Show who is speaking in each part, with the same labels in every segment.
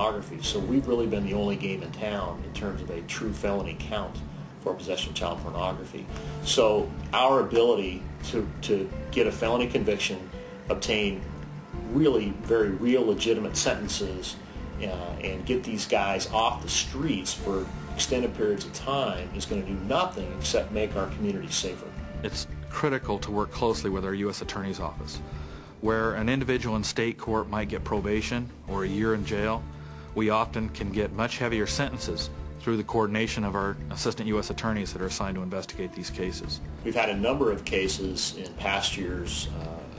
Speaker 1: pornography. So we've really been the only game in town in terms of a true felony count for possession of child pornography. So our ability to get a felony conviction, obtain really very real legitimate sentences, and get these guys off the streets for extended periods of time is going to do nothing except make our community safer.
Speaker 2: It's critical to work closely with our U.S. Attorney's Office. Where an individual in state court might get probation or a year in jail, we often can get much heavier sentences through the coordination of our assistant U.S. attorneys that are assigned to investigate these cases.
Speaker 1: We've had a number of cases in past years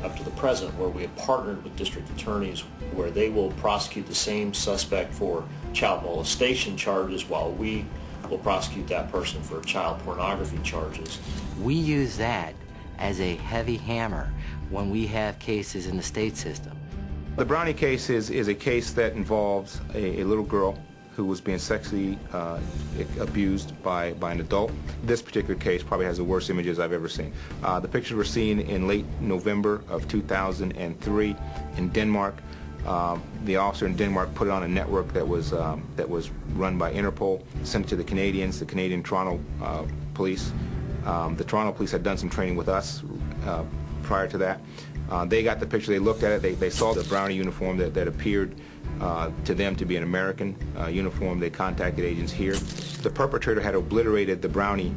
Speaker 1: up to the present where we have partnered with district attorneys where they will prosecute the same suspect for child molestation charges while we will prosecute that person for child pornography charges.
Speaker 3: We use that as a heavy hammer when we have cases in the state system.
Speaker 4: The Brownie case is a case that involves a little girl who was being sexually abused by an adult. This particular case probably has the worst images I've ever seen. The pictures were seen in late November of 2003 in Denmark. The officer in Denmark put it on a network that was run by Interpol, sent it to the Canadians, the Canadian Toronto police. The Toronto police had done some training with us prior to that. They got the picture, they looked at it, they saw the Brownie uniform that appeared to them to be an American uniform. They contacted agents here. The perpetrator had obliterated the Brownie,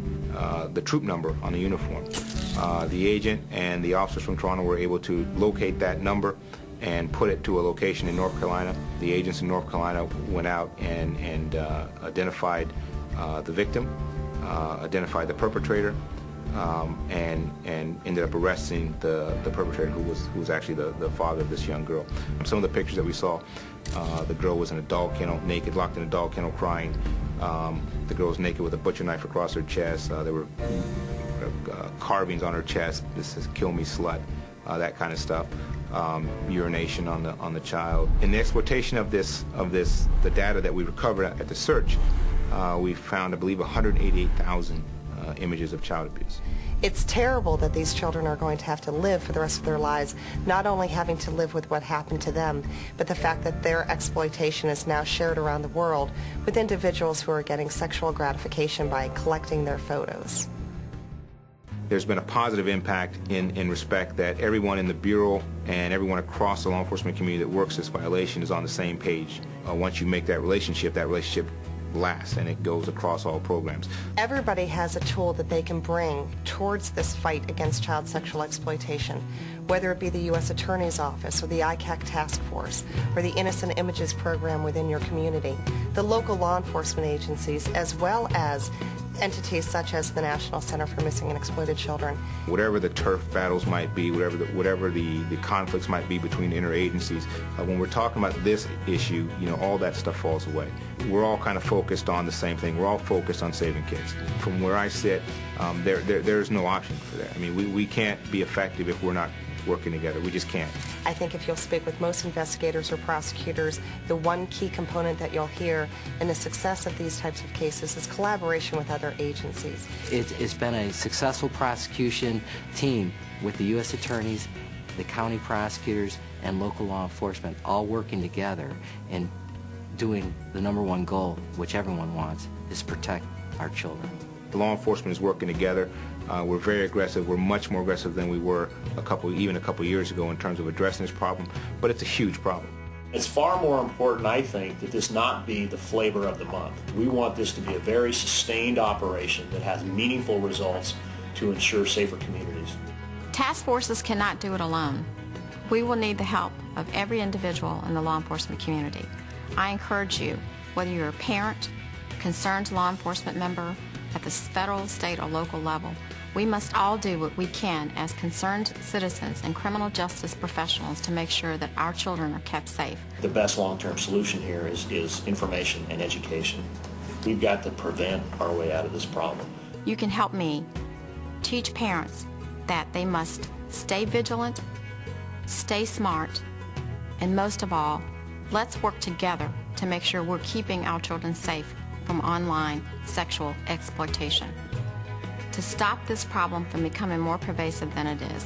Speaker 4: the troop number on the uniform. The agent and the officers from Toronto were able to locate that number and put it to a location in North Carolina. The agents in North Carolina went out and identified the victim, identified the perpetrator, and ended up arresting the perpetrator, who was actually the father of this young girl. Some of the pictures that we saw, the girl was in a dog kennel, naked, locked in a dog kennel, crying. The girl was naked with a butcher knife across her chest. There were carvings on her chest. This says "Kill me, slut," that kind of stuff. Urination on the child. In the exploitation of the data that we recovered at the search, we found, I believe, 188,000 images of child abuse.
Speaker 5: It's terrible that these children are going to have to live for the rest of their lives, not only having to live with what happened to them, but the fact that their exploitation is now shared around the world with individuals who are getting sexual gratification by collecting their photos.
Speaker 4: There's been a positive impact in respect that everyone in the Bureau and everyone across the law enforcement community that works this violation is on the same page. Once you make that relationship lasts, and it goes across all programs. Everybody
Speaker 5: has a tool that they can bring towards this fight against child sexual exploitation, whether it be the U.S. Attorney's Office or the ICAC Task Force or the Innocent Images program within your community, the local law enforcement agencies, as well as entities such as the National Center for Missing and Exploited Children.
Speaker 4: Whatever the turf battles might be, whatever the conflicts might be between interagencies, when we're talking about this issue, all that stuff falls away. We're all kind of focused on the same thing. We're all focused on saving kids. From where I sit, there's no option for that. I mean, we can't be effective if we're not working together. We just can't.
Speaker 5: I think if you'll speak with most investigators or prosecutors, the one key component that you'll hear in the success of these types of cases is collaboration with other agencies.
Speaker 3: It's been a successful prosecution team with the U.S. attorneys, the county prosecutors, and local law enforcement all working together and doing the #1 goal, which everyone wants, is protect our children.
Speaker 4: The law enforcement is working together. We're very aggressive. We're much more aggressive than we were even a couple years ago in terms of addressing this problem, but it's a huge problem.
Speaker 1: It's far more important, I think, that this not be the flavor of the month. We want this to be a very sustained operation that has meaningful results to ensure safer communities.
Speaker 6: Task forces cannot do it alone. We will need the help of every individual in the law enforcement community. I encourage you, whether you're a parent, concerned law enforcement member, at the federal, state, or local level, we must all do what we can as concerned citizens and criminal justice professionals to make sure that our children are kept safe.
Speaker 1: The best long-term solution here is information and education. We've got to prevent our way out of this problem.
Speaker 6: You can help me teach parents that they must stay vigilant, stay smart, and most of all, let's work together to make sure we're keeping our children safe from online sexual exploitation. To stop this problem from becoming more pervasive than it is,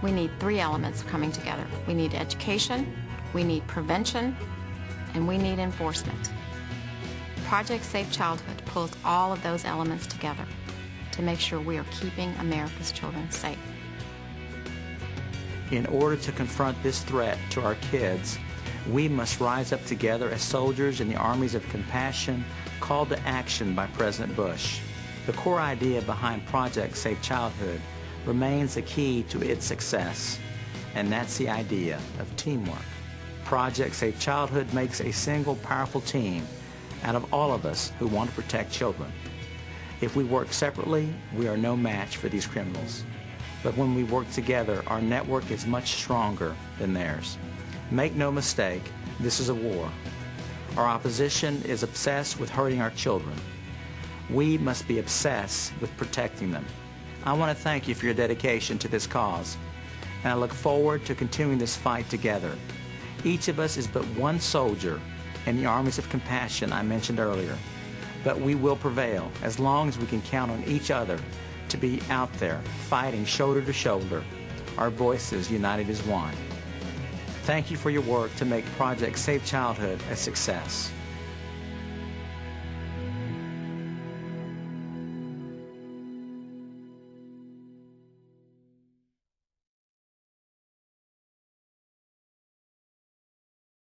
Speaker 6: we need 3 elements coming together. We need education, we need prevention, and we need enforcement. Project Safe Childhood pulls all of those elements together to make sure we are keeping America's children safe.
Speaker 7: In order to confront this threat to our kids, we must rise up together as soldiers in the armies of compassion called to action by President Bush. The core idea behind Project Safe Childhood remains the key to its success, and that's the idea of teamwork. Project Safe Childhood makes a single powerful team out of all of us who want to protect children. If we work separately, we are no match for these criminals. But when we work together, our network is much stronger than theirs. Make no mistake, this is a war. Our opposition is obsessed with hurting our children. We must be obsessed with protecting them. I want to thank you for your dedication to this cause, and I look forward to continuing this fight together. Each of us is but one soldier in the armies of compassion I mentioned earlier, but we will prevail as long as we can count on each other to be out there fighting shoulder to shoulder, our voices united as one. Thank you for your work to make Project Safe Childhood a success.